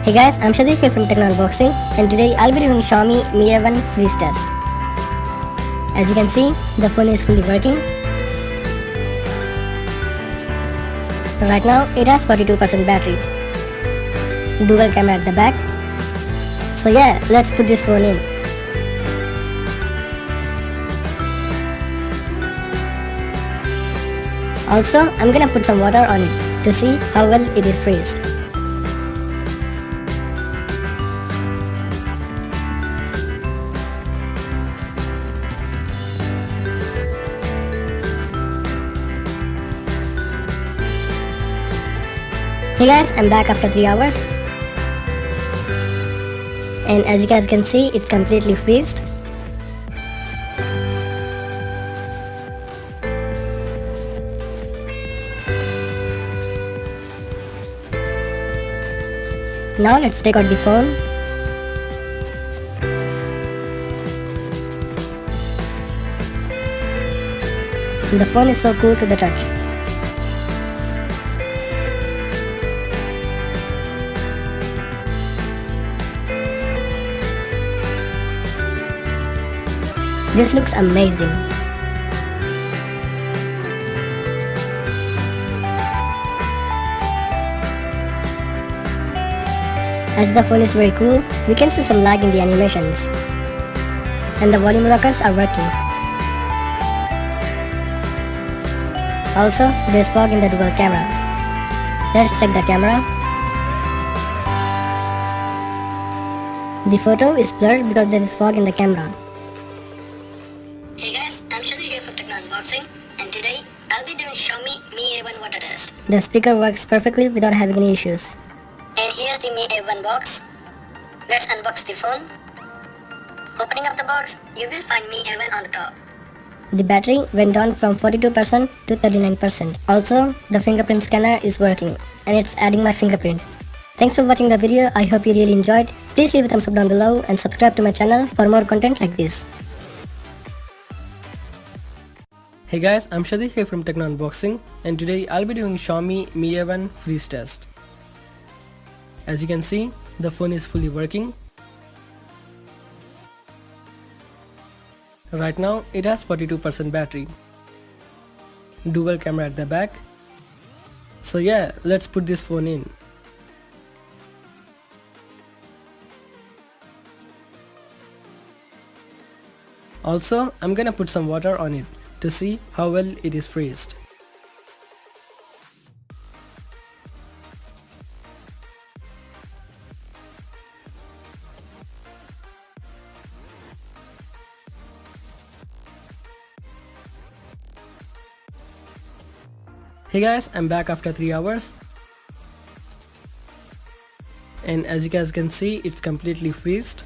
Hey guys, I'm Shadi here from Techno Unboxing, and today I'll be doing Xiaomi Mi A1 freeze test. As you can see, the phone is fully working. Right now it has 42% battery. Dual camera at the back. So yeah, let's put this phone in. Also, I'm gonna put some water on it to see how well it is freezed. Hey guys, I'm back after 3 hours. And as you guys can see, it's completely freezed. Now let's take out the phone. The phone is so cool to the touch. This looks amazing. As the phone is very cool, we can see some lag in the animations. And the volume rockers are working. Also, there's fog in the dual camera. Let's check the camera. The photo is blurred because there is fog in the camera. Hey guys, I'm Shadi here from Techno Unboxing, and today I'll be doing Xiaomi Mi A1 water test. The speaker works perfectly without having any issues. And here's the Mi A1 box. Let's unbox the phone. Opening up the box, you will find Mi A1 on the top. The battery went down from 42% to 39%. Also, the fingerprint scanner is working, and it's adding my fingerprint. Thanks for watching the video. I hope you really enjoyed. Please leave a thumbs up down below and subscribe to my channel for more content like this. Hey guys, I'm Shadi here from Techno Unboxing, and today I'll be doing Xiaomi Mi A1 freeze test. As you can see, the phone is fully working. Right now it has 42% battery. Dual camera at the back. So yeah, let's put this phone in. Also, I'm gonna put some water on it to see how well it is freezed. Hey guys, I'm back after 3 hours. And as you guys can see, it's completely freezed.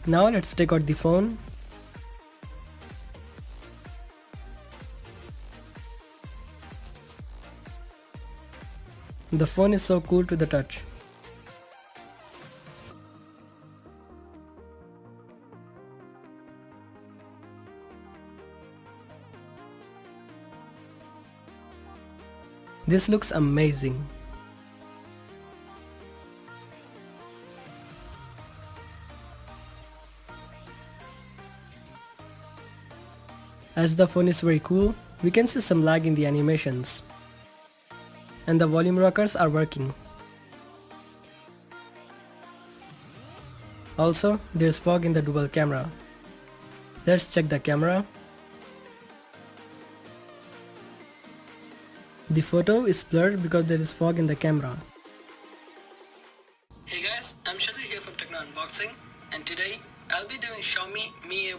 Now let's take out the phone. The phone is so cool to the touch. This looks amazing. As the phone is very cool, we can see some lag in the animations. And the volume rockers are working. Also, there's fog in the dual camera. Let's check the camera. The photo is blurred because there is fog in the camera. Hey guys, I'm Shadi here from Techno Unboxing, and today I'll be doing Xiaomi Mi A1